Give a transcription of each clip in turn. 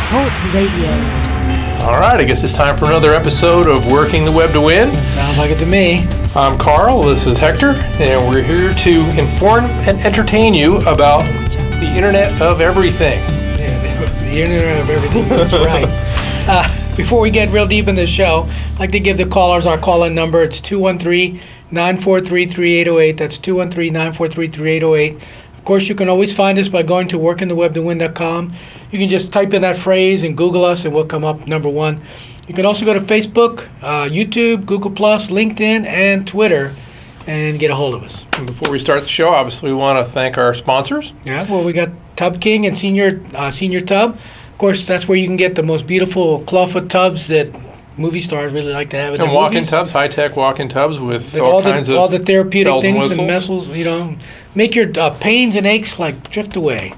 Talk Radio. All right, I guess it's time for another episode of Working the Web to Win. Sounds like it to me. I'm Carl, this is Hector, and we're here to inform and entertain you about the Internet of Everything. Yeah, the Internet of Everything, that's right. Before we get real deep in the show, I'd like to give the callers our call-in number. It's 213-943-3808. That's 213-943-3808. Of course, you can always find us by going to WorkingtheWeb.com. You can just type in that phrase and Google us, and we'll come up number one. You can also go to Facebook, YouTube, Google+, LinkedIn, and Twitter, and get a hold of us. And before we start the show, obviously we want to thank our sponsors. Yeah, well, we got Tub King and Senior Tub. Of course, that's where you can get the most beautiful clawfoot tubs that movie stars really like to have in their walk-in movies. Tubs, high-tech walk-in tubs with Like all kinds all the of therapeutic bells things and and muscles, make your pains and aches like drift away.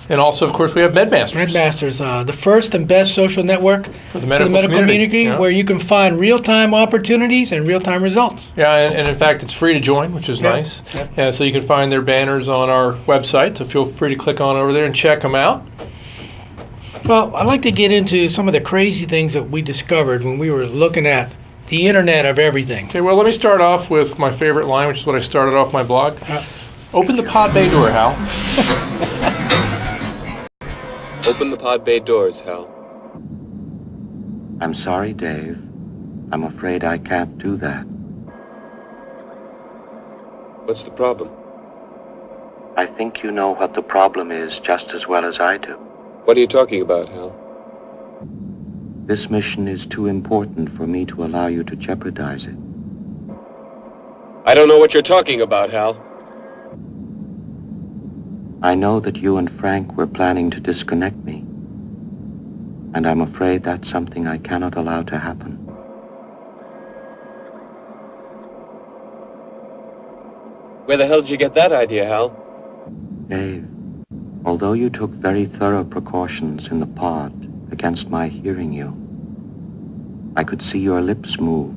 And also, of course, we have MedMasters. MedMasters, the first and best social network For the medical community, yeah. where you can find real-time opportunities and real-time results. Yeah, and in fact, it's free to join, which is nice. Yep. Yeah, so you can find their banners on our website, so feel free to click on over there and check them out. Well, I'd like to get into some of the crazy things that we discovered when we were looking at the Internet of Everything. Okay, well, let me start off with my favorite line, which is what I started off my blog. Open the pod bay door, Hal. Open the pod bay doors, Hal. I'm sorry, Dave. I'm afraid I can't do that. What's the problem? I think you know what the problem is just as well as I do. What are you talking about, Hal? This mission is too important for me to allow you to jeopardize it. I don't know what you're talking about, Hal. I know that you and Frank were planning to disconnect me, and I'm afraid that's something I cannot allow to happen. Where the hell did you get that idea, Hal? Dave, although you took very thorough precautions in the pod against my hearing you, I could see your lips move.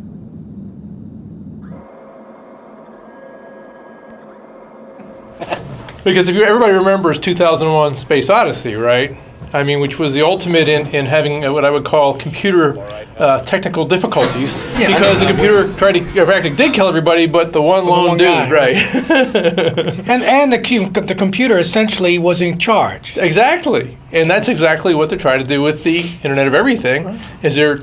Because if everybody remembers 2001 Space Odyssey, right? I mean, which was the ultimate in having what I would call computer technical difficulties, because the computer tried to, in fact, it did kill everybody, but the one lone dude, guy. right? And the computer essentially was in charge. Exactly, and that's exactly what they're trying to do with the Internet of Everything. Right. Is they're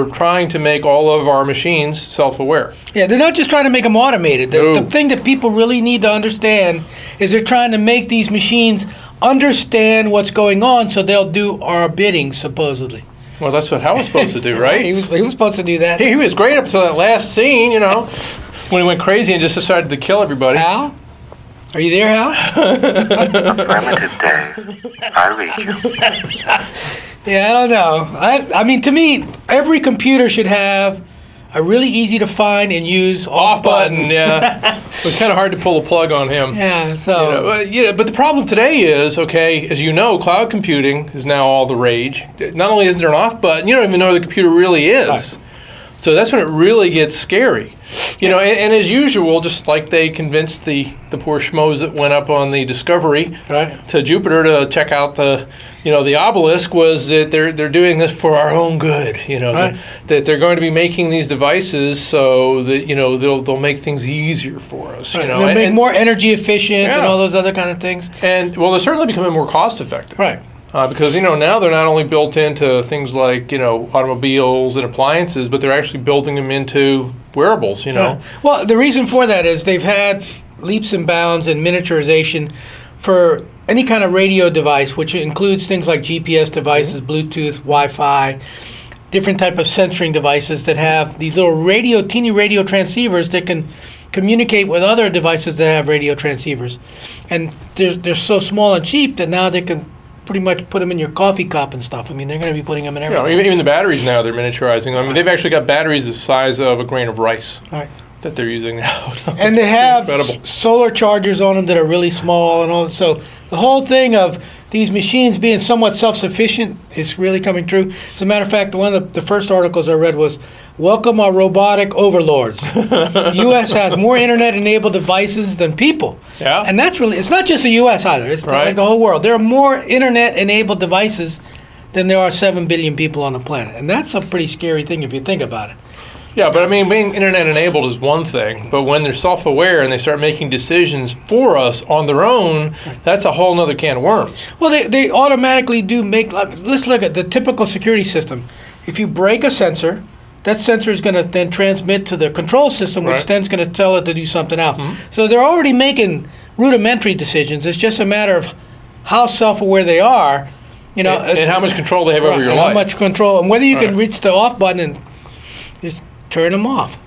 trying to make all of our machines self-aware. Yeah, they're not just trying to make them automated. The thing that people really need to understand is they're trying to make these machines understand what's going on, so they'll do our bidding, supposedly. Well, that's what Hal was supposed to do, right? he was supposed to do that. He was great up to that last scene, when he went crazy and just decided to kill everybody. Hal? Are you there, Hal? Affirmative, Dave. I read you. Yeah, I don't know. I mean, to me, every computer should have a really easy to find and use off button. Yeah. It was kind of hard to pull the plug on him. Yeah, so... But the problem today is, as you know, cloud computing is now all the rage. Not only isn't there an off button, you don't even know where the computer really is. Right. So that's when it really gets scary. And as usual, just like they convinced the poor schmoes that went up on the Discovery to Jupiter to check out the obelisk, was that they're doing this for our own good. That they're going to be making these devices so that they'll make things easier for us. They'll make more energy efficient and all those other kind of things. And well, they're certainly becoming more cost effective. Right. Because now they're not only built into things like automobiles and appliances, but they're actually building them into wearables. Well, the reason for that is they've had leaps and bounds in miniaturization for any kind of radio device, which includes things like GPS devices, Bluetooth, Wi-Fi, different type of censoring devices that have these little teeny radio transceivers that can communicate with other devices that have radio transceivers, and they're so small and cheap that now they can pretty much put them in your coffee cup and stuff. I mean, they're going to be putting them in everything. Even the batteries now, they're miniaturizing. I mean, they've actually got batteries the size of a grain of rice that they're using now. And they have solar chargers on them that are really small and all. So the whole thing of these machines being somewhat self-sufficient is really coming true. As a matter of fact, one of the first articles I read was, "Welcome our robotic overlords." The U.S. has more internet-enabled devices than people. Yeah. And that's really, it's not just the U.S. either. It's like the whole world. There are more internet-enabled devices than there are 7 billion people on the planet. And that's a pretty scary thing if you think about it. Yeah, but I mean, being internet enabled is one thing, but when they're self-aware and they start making decisions for us on their own, that's a whole nother can of worms. Well, they automatically do make, let's look at the typical security system. If you break a sensor, that sensor is going to then transmit to the control system, which then is going to tell it to do something else. So they're already making rudimentary decisions. It's just a matter of how self-aware they are, and how much control they have over your life. How much control, and whether you can reach the off button and just turn them off.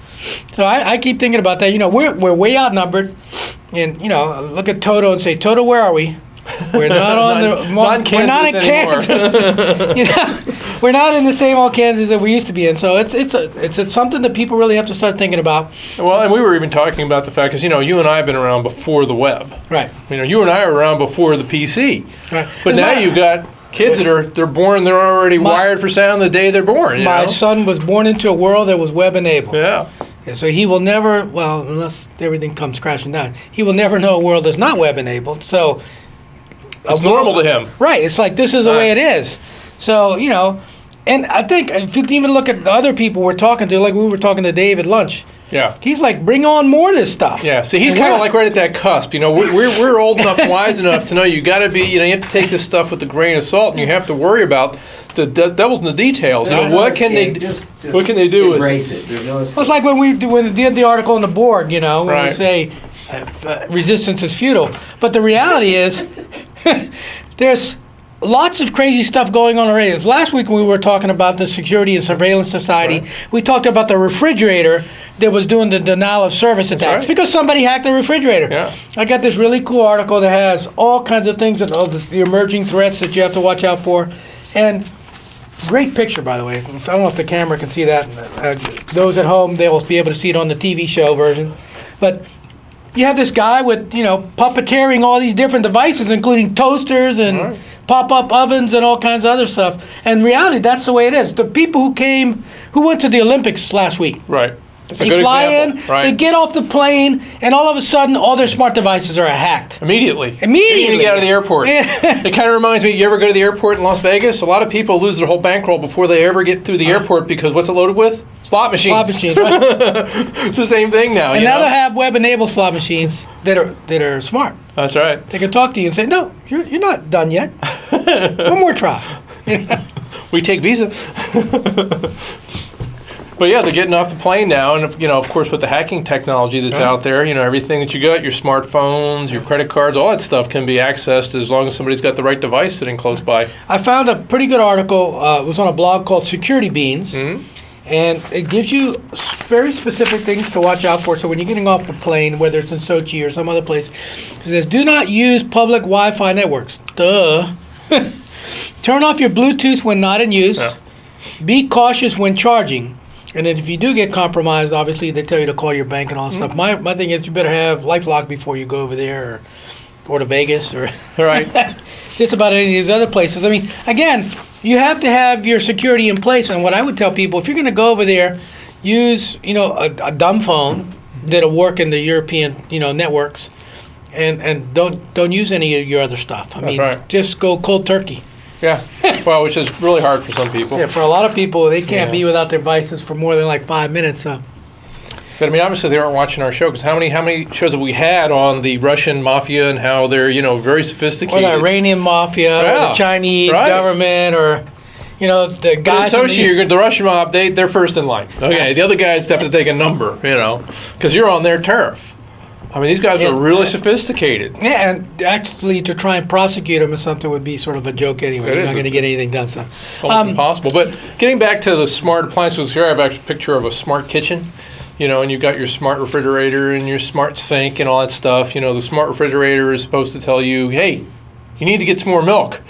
So I keep thinking about that. We're way outnumbered, and look at Toto and say, Toto, where are we? We're not on we're not in Kansas. We're not in the same old Kansas that we used to be in. So it's something that people really have to start thinking about. Well, and we were even talking about the fact, because you and I have been around before the web. Right. You and I are around before the PC. Right. But now you've got kids that they're born, they're already wired for sound the day they're born. My son was born into a world that was web enabled. Yeah. And so he will never, unless everything comes crashing down, he will never know a world that's not web enabled. So it's normal to him. Right. It's like, this is the way it is. So, and I think if you even look at the other people we're talking to, like we were talking to Dave at lunch. Yeah. He's like, bring on more of this stuff. Yeah. So he's kind of like right at that cusp. We're old enough, wise enough to know you got to be, you have to take this stuff with a grain of salt, and you have to worry about the devil's in the details. What can they do? Embrace it. There's no well, it's like when we did the article on the Borg, when we say resistance is futile. But the reality is, there's lots of crazy stuff going on already. Last week we were talking about the Security and Surveillance Society. We talked about the refrigerator that was doing the denial of service attacks because somebody hacked the refrigerator. Yeah. I got this really cool article that has all kinds of things and all the emerging threats that you have to watch out for. And great picture, by the way. I don't know if the camera can see that. Those at home, they'll be able to see it on the TV show version. But you have this guy with, puppeteering all these different devices, including toasters and pop-up ovens and all kinds of other stuff. And in reality, that's the way it is. The people who went to the Olympics last week. Right. That's They fly in, they get off the plane, and all of a sudden, all their smart devices are hacked. Immediately. They Immediately. get out of the airport. It kind of reminds me, you ever go to the airport in Las Vegas? A lot of people lose their whole bankroll before they ever get through the airport because what's it loaded with? Slot machines. Slot machines, right? It's the same thing now. And now they have web-enabled slot machines that are smart. That's right. They can talk to you and say, no, you're not done yet. One more try. We take Visa. But yeah, they're getting off the plane now, and of course, with the hacking technology that's out there, everything that you got, your smartphones, your credit cards, all that stuff can be accessed as long as somebody's got the right device sitting close by. I found a pretty good article. It was on a blog called Security Beans, and it gives you very specific things to watch out for. So when you're getting off the plane, whether it's in Sochi or some other place, it says, do not use public Wi-Fi networks. Duh. Turn off your Bluetooth when not in use. Yeah. Be cautious when charging. And then if you do get compromised, obviously they tell you to call your bank and all that stuff. My thing is, you better have LifeLock before you go over there or to Vegas or just about any of these other places. I mean, again, you have to have your security in place. And what I would tell people, if you're going to go over there, use a dumb phone that'll work in the European networks, and don't use any of your other stuff. I mean, just go cold turkey. Yeah, well, which is really hard for some people. Yeah, for a lot of people, they can't be without their devices for more than like 5 minutes. So. But I mean, obviously they aren't watching our show because how many shows have we had on the Russian mafia and how they're very sophisticated? Or the Iranian mafia, or the Chinese government, or the guys. But the Russian mob, they're first in line. Okay, the other guys have to take a number, because you're on their turf. I mean, these guys are really sophisticated. Yeah, and actually to try and prosecute them or something would be sort of a joke anyway. You're not going to get anything done. So it's almost impossible. But getting back to the smart appliances, here I have a picture of a smart kitchen, and you've got your smart refrigerator and your smart sink and all that stuff. The smart refrigerator is supposed to tell you, hey, you need to get some more milk.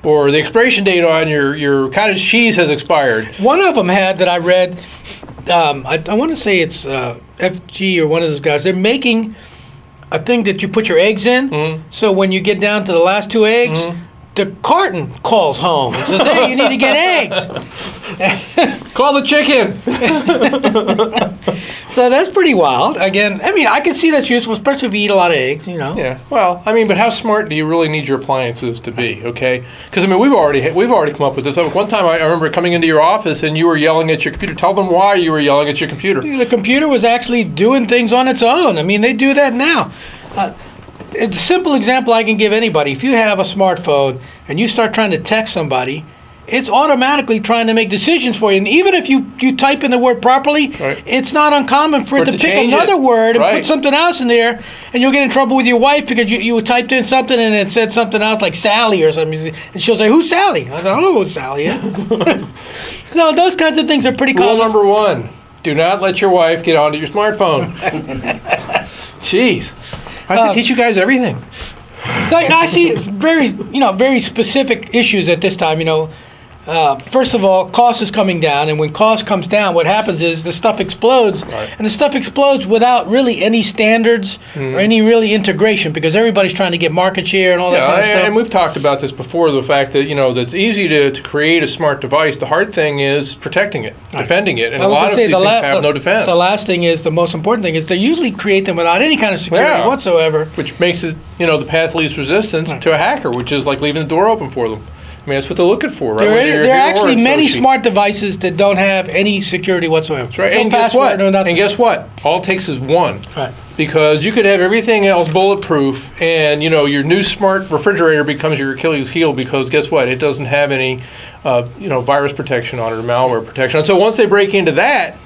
Or the expiration date on your cottage cheese has expired. One of them had that I read, I want to say it's FG or one of those guys. They're making a thing that you put your eggs in. So when you get down to the last 2 eggs, the carton calls home and says, hey, you need to get eggs. Call the chicken. So that's pretty wild. Again, I mean, I can see that's useful, especially if you eat a lot of eggs, you know. Yeah. Well, I mean, but how smart do you really need your appliances to be? Okay. Because I mean, we've already come up with this. One time, I remember coming into your office and you were yelling at your computer. Tell them why you were yelling at your computer. The computer was actually doing things on its own. I mean, they do that now. A simple example I can give anybody: if you have a smartphone and you start trying to text somebody, it's automatically trying to make decisions for you. And even if you type in the word properly, right. It's not uncommon for it to pick another word and put something else in there, and you'll get in trouble with your wife because you typed in something and it said something else like Sally or something. And she'll say, "Who's Sally?" I don't know who Sally is. So those kinds of things are pretty common. Rule number 1, do not let your wife get onto your smartphone. Jeez. I have to teach you guys everything. So I see very specific issues at this time. First of all, cost is coming down, and when cost comes down, what happens is the stuff explodes, right. And the stuff explodes without really any standards or any really integration, because everybody's trying to get market share and all that kind of stuff. And we've talked about this before, the fact that, that it's easy to create a smart device. The hard thing is protecting it, defending it, and a lot of these things have no defense. The last thing is, the most important thing is they usually create them without any kind of security whatsoever. Which makes it, the path of least resistance to a hacker, which is like leaving the door open for them. I mean, that's what they're looking for, right? There are actually many smart devices that don't have any security whatsoever. That's right. No And guess what? No nothing. And guess what? All it takes is one. Right. Because you could have everything else bulletproof, and your new smart refrigerator becomes your Achilles heel, because guess what? It doesn't have any, virus protection on it or malware protection. And so once they break into that,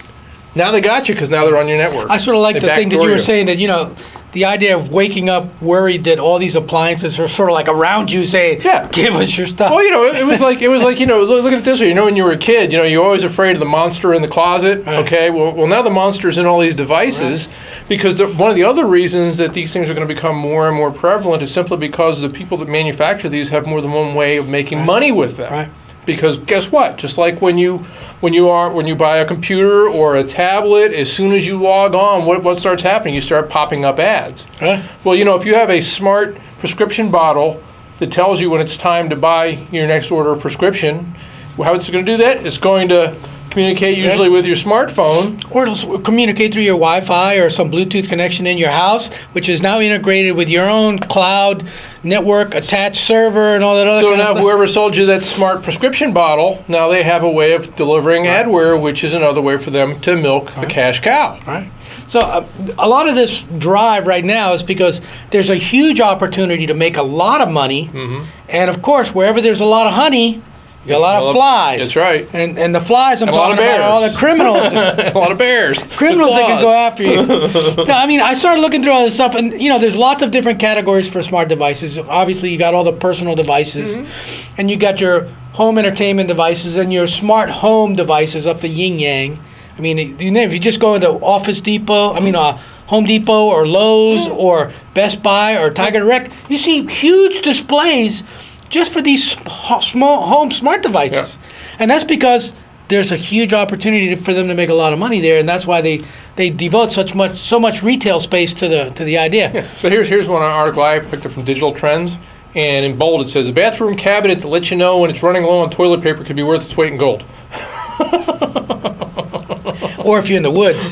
now they got you, because now they're on your network. I sort of like the thing that you were saying, that the idea of waking up worried that all these appliances are sort of like around you saying, "Give us your stuff." Well, it was like look at it this way. When you were a kid, you're always afraid of the monster in the closet. Right. Okay, well now the monster's in all these devices, because one of the other reasons that these things are going to become more and more prevalent is simply because the people that manufacture these have more than one way of making money with them. Right. Because guess what? Just like when you buy a computer or a tablet, as soon as you log on, what starts happening? You start popping up ads. Huh? Well, if you have a smart prescription bottle that tells you when it's time to buy your next order of prescription, how it's going to do that? It's going to communicate usually with your smartphone. Or it'll communicate through your Wi-Fi or some Bluetooth connection in your house, which is now integrated with your own cloud network attached server and all that other So kind of now stuff. whoever sold you that smart prescription bottle, now they have a way of delivering adware, which is another way for them to milk the cash cow. Right. So a lot of this drive right now is because there's a huge opportunity to make a lot of money, and of course, wherever there's a lot of honey, you got a lot of flies. That's right. And the flies I'm And a lot talking of about are all the criminals. a lot of bears. Criminals that can go after you. So, I mean, I started looking through all this stuff, and there's lots of different categories for smart devices. Obviously, you got all the personal devices, and you got your home entertainment devices and your smart home devices up to yin yang. I mean, if you just go into Office Depot, Home Depot or Lowe's or Best Buy or Tiger Direct, you see huge displays just for these small home smart devices. Yeah. And that's because there's a huge opportunity for them to make a lot of money there, and that's why they devote so much retail space to the idea. Yeah. So here's one article I picked up from Digital Trends, and in bold it says, "A bathroom cabinet that lets you know when it's running low on toilet paper could be worth its weight in gold." Or if you're in the woods,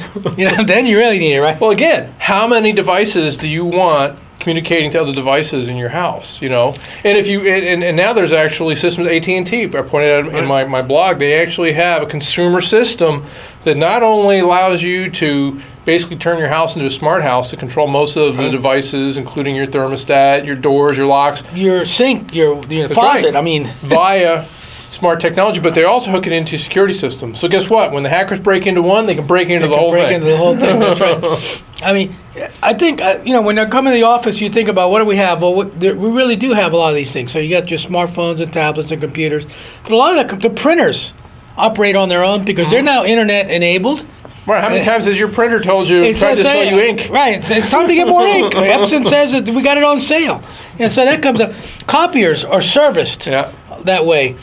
then you really need it, right? Well, again, how many devices do you want communicating to other devices in your house? And if you and now there's actually systems. AT&T, I pointed out in my blog, they actually have a consumer system that not only allows you to basically turn your house into a smart house to control most of the devices, including your thermostat, your doors, your locks, your sink, your faucet. Right. Via smart technology, but they also hook it into security systems. So guess what? When the hackers break into one, they can break into the whole thing. That's right. I mean, I think, when they come in the office, you think about, what do we have? Well, we really do have a lot of these things. So you got your smartphones and tablets and computers. But a lot of the printers operate on their own because they're now internet enabled. Right. How many times has your printer told you, tried to sell you ink? Right. It's time to get more ink. Epson says that we got it on sale. And so that comes up. Copiers are serviced that way.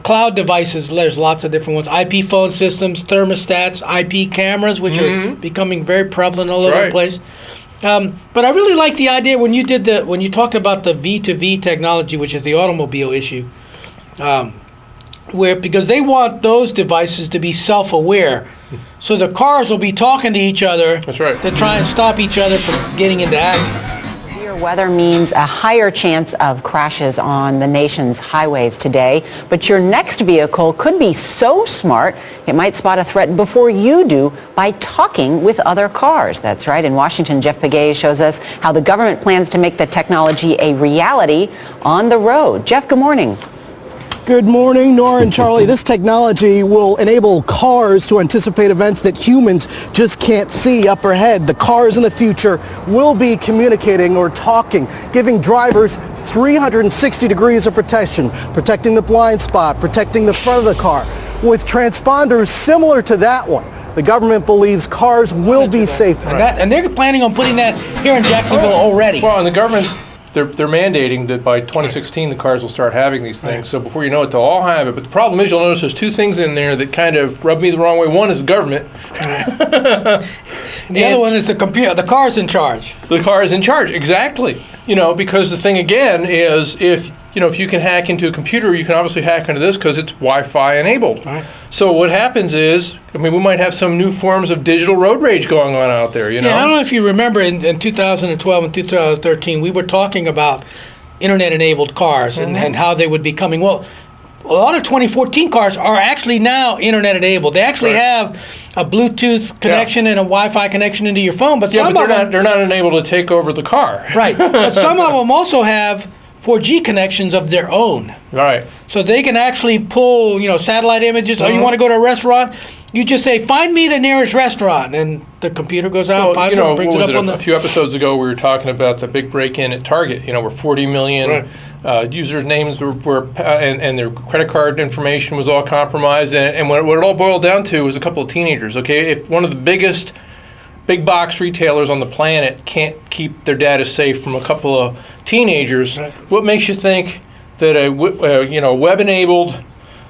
Cloud devices, there's lots of different ones. IP phone systems, thermostats, IP cameras, which are becoming very prevalent all over the place. But I really like the idea when you talked about the V2V technology, which is the automobile issue. because they want those devices to be self-aware. So the cars will be talking to each other. That's right. To try and stop each other from getting into accidents. Severe weather means a higher chance of crashes on the nation's highways today. But your next vehicle could be so smart, it might spot a threat before you do by talking with other cars. That's right. In Washington, Jeff Pegues shows us how the government plans to make the technology a reality on the road. Jeff, good morning. Good morning, Nora and Charlie. This technology will enable cars to anticipate events that humans just can't see up ahead. The cars in the future will be communicating or talking, giving drivers 360 degrees of protection, protecting the blind spot, protecting the front of the car. With transponders similar to that one, the government believes cars will be safer. And they're planning on putting that here in Jacksonville already. Well, and the government's they're mandating that by 2016 the cars will start having these things. So before you know it, they'll all have it. But the problem is, you'll notice there's two things in there that kind of rub me the wrong way. One is the government. The other one is the computer. The car's in charge. The car is in charge, exactly. Because the thing again is, if you can hack into a computer, you can obviously hack into this because it's Wi-Fi enabled. Right. So what happens is, we might have some new forms of digital road rage going on out there. Yeah, I don't know if you remember in 2012 and 2013, we were talking about internet-enabled cars and how they would be coming. Well, a lot of 2014 cars are actually now internet-enabled. They actually have a Bluetooth connection and a Wi-Fi connection into your phone, but they're not enabled to take over the car. Right, but some of them also have 4G connections of their own. Right. So they can actually pull, satellite images. Oh, you want to go to a restaurant? You just say, find me the nearest restaurant, and the computer goes out, finds it, brings it up on the... A few episodes ago, we were talking about the big break-in at Target, where 40 million users' names were and their credit card information was all compromised. And what it all boiled down to was a couple of teenagers, okay? If one of the biggest big box retailers on the planet can't keep their data safe from a couple of teenagers, what makes you think that a web-enabled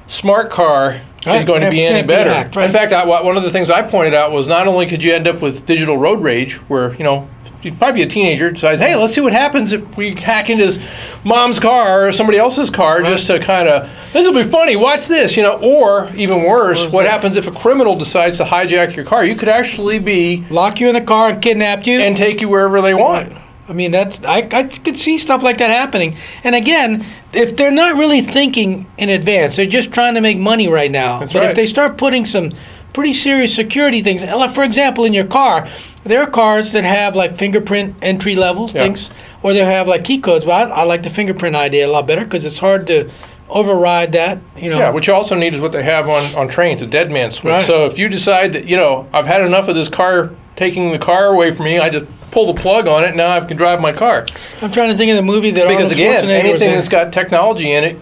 smart car is going to be any better? Hacked, In fact, one of the things I pointed out was not only could you end up with digital road rage, where you'd probably be a teenager decides, hey, let's see what happens if we hack into his mom's car or somebody else's car, just to kind of, this will be funny, watch this, or even worse, what happens if a criminal decides to hijack your car? You could actually be lock you in the car and kidnap you and take you wherever they want. I mean, I could see stuff like that happening. And again, if they're not really thinking in advance, they're just trying to make money right now. But if they start putting some pretty serious security things, like for example, in your car, there are cars that have like fingerprint entry levels, things, or they have like key codes. But I like the fingerprint idea a lot better because it's hard to override that. Yeah, what you also need is what they have on trains, a dead man switch. Right. So if you decide that, I've had enough of this car taking the car away from me, I just pull the plug on it, now I can drive my car. I'm trying to think of the movie that Because again, anything that's got technology in it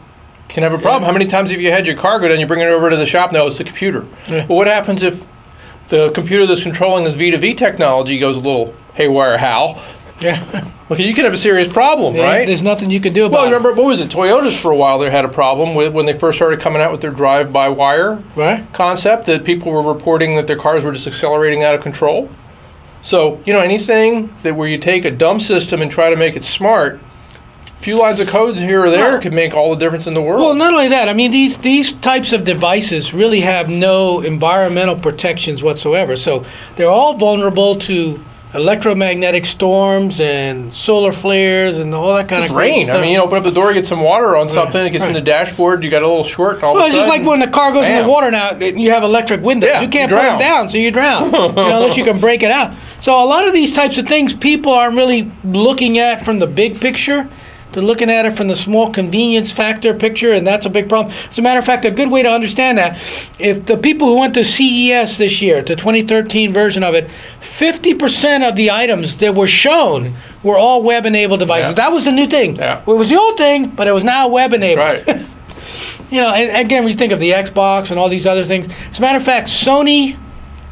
can have a problem. How many times have you had your car go down, you bring it over to the shop, no, it's the computer. Well, what happens if the computer that's controlling this V2V technology goes a little haywire, Hal? Yeah. Okay, you can have a serious problem, right? There's nothing you can do about it. Well, remember, what was it? Toyotas for a while there had a problem with when they first started coming out with their drive-by-wire concept, that people were reporting that their cars were just accelerating out of control. So, anything that where you take a dumb system and try to make it smart, a few lines of codes here or there could make all the difference in the world. Well, not only that, I mean, these types of devices really have no environmental protections whatsoever. So they're all vulnerable to electromagnetic storms and solar flares and all that kind of rain. stuff. I mean, you open up the door, get some water on something, it gets in the dashboard, you got a little short, all of a it's sudden, just like when the car goes in the water now, you have electric windows. Yeah, you can't you put drown. it down, so you drown. Unless you can break it out. So a lot of these types of things people aren't really looking at from the big picture. They're looking at it from the small convenience factor picture, and that's a big problem. As a matter of fact, a good way to understand that, if the people who went to CES this year, the 2013 version of it, 50% of the items that were shown were all web-enabled devices. Yeah. That was the new thing. Yeah. It was the old thing, but it was now web-enabled. Right. And again, when you think of the Xbox and all these other things, as a matter of fact, Sony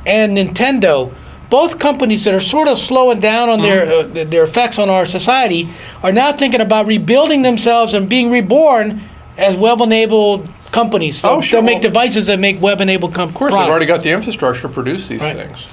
and Nintendo, both companies that are sort of slowing down on their effects on our society, are now thinking about rebuilding themselves and being reborn as web-enabled companies. So Oh, sure. they'll make devices that make web-enabled products. Of course, they've already got the infrastructure to produce these things.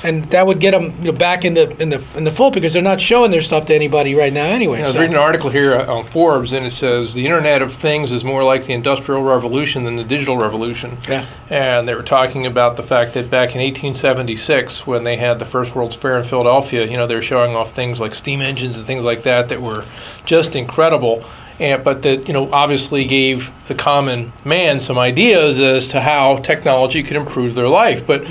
and that would get them back in the fold, because they're not showing their stuff to anybody right now anyway. I was reading an article here on Forbes, and it says the Internet of Things is more like the Industrial Revolution than the digital revolution. Yeah. And they were talking about the fact that back in 1876, when they had the first World's Fair in Philadelphia, they were showing off things like steam engines and things like that were just incredible. But that obviously gave the common man some ideas as to how technology could improve their life. But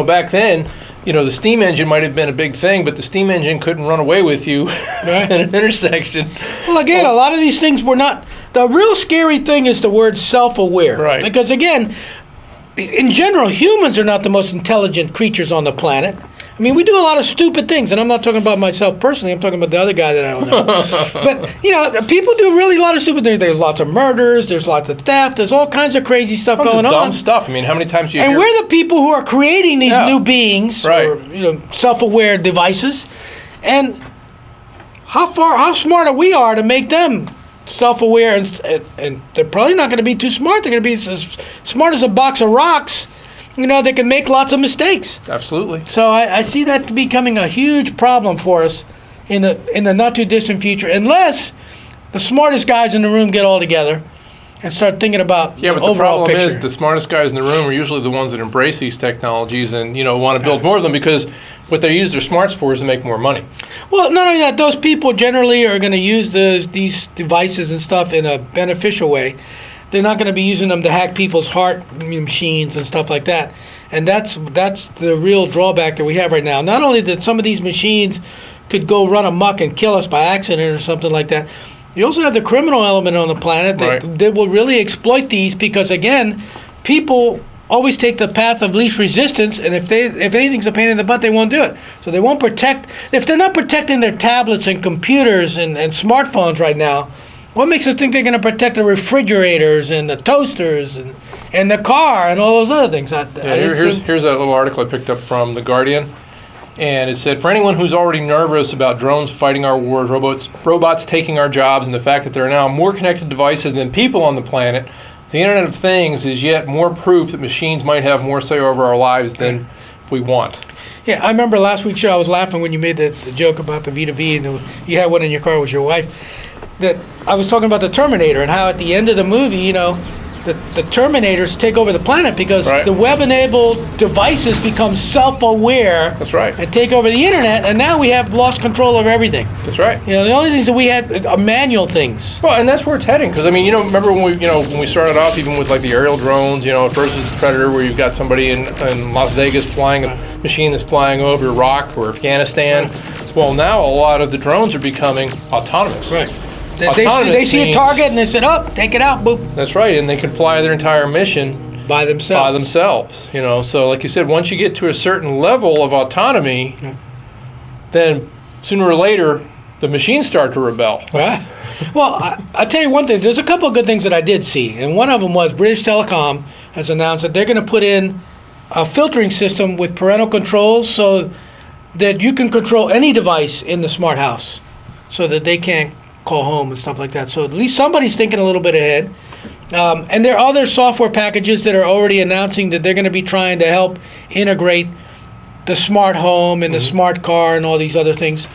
back then, the steam engine might have been a big thing, but the steam engine couldn't run away with you in an intersection. Well, again, a lot of these things were not. The real scary thing is the word self-aware. Right. Because again, in general, humans are not the most intelligent creatures on the planet. I mean, we do a lot of stupid things, and I'm not talking about myself personally. I'm talking about the other guy that I don't know. But, people do really a lot of stupid things. There's lots of murders. There's lots of theft. There's all kinds of crazy stuff going on. Dumb stuff. I mean, how many times do you hear... And we're the people who are creating these new beings, or, self-aware devices. And how smart we are to make them self-aware, and they're probably not going to be too smart. They're going to be as smart as a box of rocks. They can make lots of mistakes. Absolutely. So I see that becoming a huge problem for us in the not too distant future, unless the smartest guys in the room get all together and start thinking about the overall picture. Yeah, but the problem is the smartest guys in the room are usually the ones that embrace these technologies and want to build more of them, because what they use their smarts for is to make more money. Well, not only that, those people generally are going to use these devices and stuff in a beneficial way. They're not going to be using them to hack people's heart machines and stuff like that. And that's the real drawback that we have right now. Not only that some of these machines could go run amok and kill us by accident or something like that, you also have the criminal element on the planet that will really exploit these, because, again, people always take the path of least resistance, and if anything's a pain in the butt, they won't do it. So they won't protect. If they're not protecting their tablets and computers and smartphones right now, what makes us think they're going to protect the refrigerators and the toasters and the car and all those other things? Here's a little article I picked up from The Guardian, and it said, for anyone who's already nervous about drones fighting our wars, robots taking our jobs, and the fact that there are now more connected devices than people on the planet, the Internet of Things is yet more proof that machines might have more say over our lives than we want. Yeah, I remember last week's show, I was laughing when you made the joke about the V2V, and you had one in your car with your wife. That I was talking about the Terminator, and how at the end of the movie, the Terminators take over the planet because the web-enabled devices become self-aware. That's right. And take over the internet, and now we have lost control of everything. That's right. The only things that we had are manual things. Well, and that's where it's heading, because remember when we started off even with like the aerial drones, versus the Predator, where you've got somebody in Las Vegas flying a machine that's flying over Iraq or Afghanistan. Right. Well, now a lot of the drones are becoming autonomous. Right. They see a target and they said, "Oh, take it out, boop." That's right, and they can fly their entire mission by themselves. So like you said, once you get to a certain level of autonomy, then sooner or later the machines start to rebel. Well, I'll tell you one thing. There's a couple of good things that I did see, and one of them was British Telecom has announced that they're going to put in a filtering system with parental controls, so that you can control any device in the smart house, so that they can't call home and stuff like that. So at least somebody's thinking a little bit ahead. And there are other software packages that are already announcing that they're going to be trying to help integrate the smart home and the smart car and all these other things.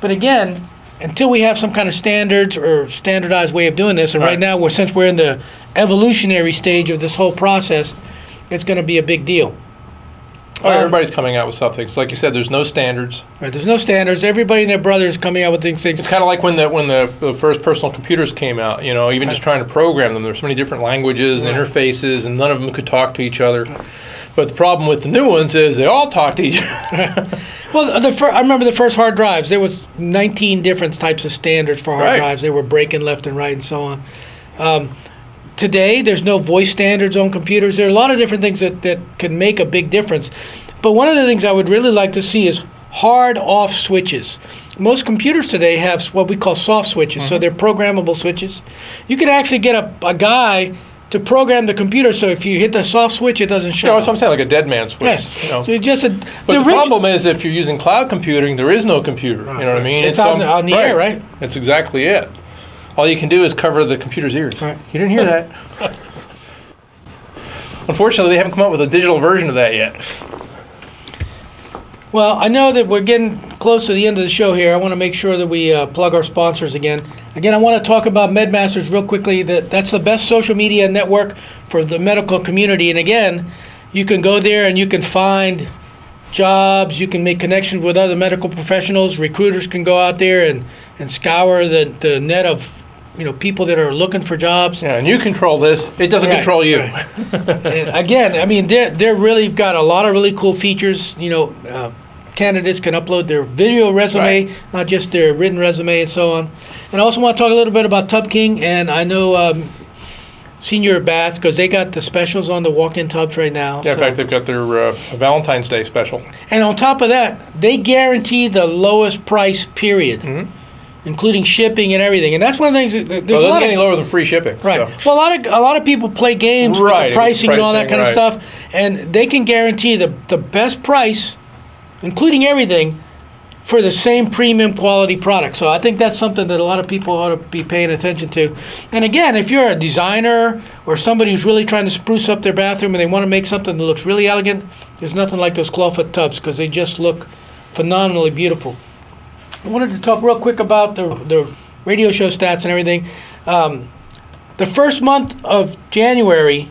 But again, until we have some kind of standards or standardized way of doing this, and right now, since we're in the evolutionary stage of this whole process, it's going to be a big deal. Everybody's coming out with something. Like you said, there's no standards. Right, there's no standards. Everybody and their brother is coming out with things. It's kind of like when the first personal computers came out. Even just trying to program them. There's so many different languages and interfaces, and none of them could talk to each other. But the problem with the new ones is they all talk to each other. Well, I remember the first hard drives. There was 19 different types of standards for hard drives. They were breaking left and right and so on. Today, there's no voice standards on computers. There are a lot of different things that can make a big difference. But one of the things I would really like to see is hard off switches. Most computers today have what we call soft switches, so they're programmable switches. You could actually get a guy to program the computer, so if you hit the soft switch, it doesn't shut off. That's what I'm saying, like a dead man switch. Yes. So you just but the problem is, if you're using cloud computing, there is no computer. You know what I mean? It's on the air, right? That's exactly it. All you can do is cover the computer's ears. Right. You didn't hear that. Unfortunately, they haven't come up with a digital version of that yet. Well, I know that we're getting close to the end of the show here. I want to make sure that we plug our sponsors again. Again, I want to talk about MedMasters real quickly. That's the best social media network for the medical community. And again, you can go there and you can find jobs. You can make connections with other medical professionals. Recruiters can go out there and scour the net of people that are looking for jobs. Yeah, and you control this. It doesn't control you. Right. Again, I mean, they're really got a lot of really cool features. Candidates can upload their video resume, not just their written resume and so on. And I also want to talk a little bit about Tub King, and I know Senior Bath, because they got the specials on the walk-in tubs right now. Yeah, in fact, they've got their Valentine's Day special. And on top of that, they guarantee the lowest price, period, including shipping and everything. And that's one of the things. There's Well, it doesn't get any lower than free shipping. Right. So. Well, a lot of people play games with the pricing and all that kind of stuff, and they can guarantee the best price, including everything, for the same premium quality product. So I think that's something that a lot of people ought to be paying attention to. And again, if you're a designer or somebody who's really trying to spruce up their bathroom and they want to make something that looks really elegant, there's nothing like those clawfoot tubs because they just look phenomenally beautiful. I wanted to talk real quick about the radio show stats and everything. The first month of January,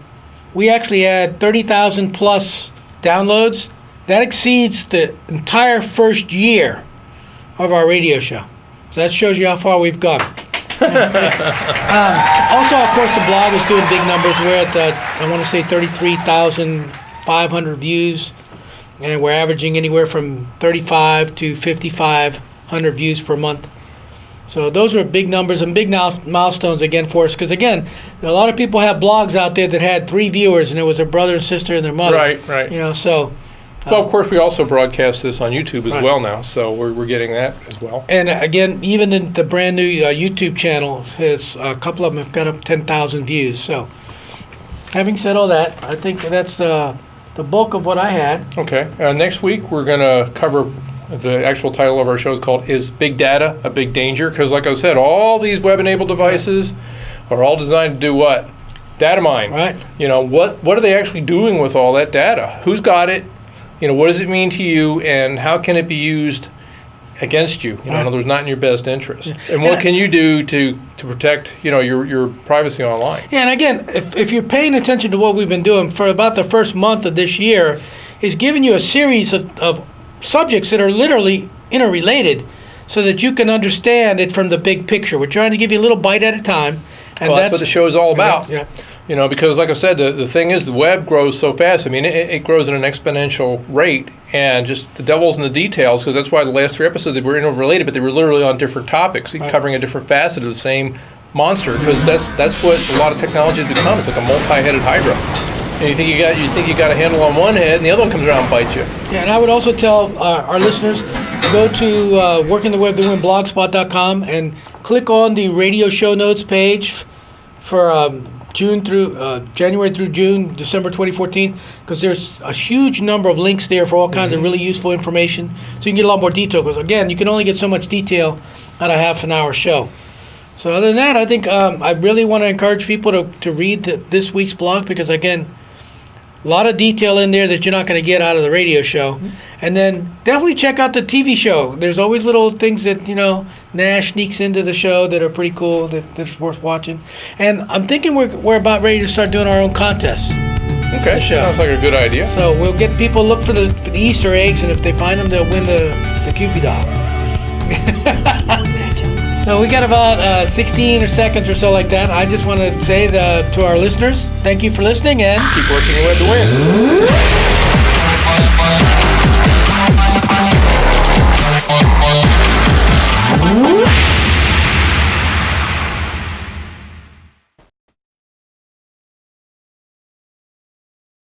we actually had 30,000 plus downloads. That exceeds the entire first year of our radio show. So that shows you how far we've gone. Also, of course, the blog is doing big numbers. We're at, I want to say, 33,500 views. And we're averaging anywhere from 35 to 5,500 views per month. So those are big numbers and big milestones again for us. Because again, a lot of people have blogs out there that had 3 viewers, and it was their brother and sister and their mother. Right. So... Well, of course, we also broadcast this on YouTube as well now, so we're getting that as well. And again, even in the brand new YouTube channel, has a couple of them have got up 10,000 views. So, having said all that, I think that's the bulk of what I had. Okay. Next week, we're going to cover the actual title of our show is called "Is Big Data a Big Danger?" Because, like I said, all these web-enabled devices are all designed to do what? Data mine. Right. What are they actually doing with all that data? Who's got it? What does it mean to you, and how can it be used against you? In other words, not in your best interest. Yeah. And what can you do to protect, your privacy online? Yeah, and again, if you're paying attention to what we've been doing for about the first month of this year, is giving you a series of subjects that are literally interrelated, so that you can understand it from the big picture. We're trying to give you a little bite at a time, and that's what the show is all about. Yeah. Because like I said, the thing is the web grows so fast. I mean, it grows at an exponential rate, and just the devil's in the details, because that's why the last 3 episodes, they were interrelated, but they were literally on different topics, covering a different facet of the same monster, because that's what a lot of technology has become. It's like a multi-headed hydra. And you think you got a handle on one head, and the other one comes around and bites you. Yeah, and I would also tell our listeners, go to WorkingtheWeb.blogspot.com and click on the radio show notes page for January through June, December 2014, because there's a huge number of links there for all kinds of really useful information. So you can get a lot more detail, because again, you can only get so much detail out of half an hour show. So other than that, I think I really want to encourage people to read this week's blog, because again, a lot of detail in there that you're not going to get out of the radio show. And then definitely check out the TV show. There's always little things that, Nash sneaks into the show that are pretty cool, that's worth watching. And I'm thinking we're about ready to start doing our own contests. Okay, sounds like a good idea. So we'll get people to look for the Easter eggs, and if they find them, they'll win the Cupid doll. So we got about 16 seconds or so like that. I just want to say to our listeners, thank you for listening, and keep working the web to win.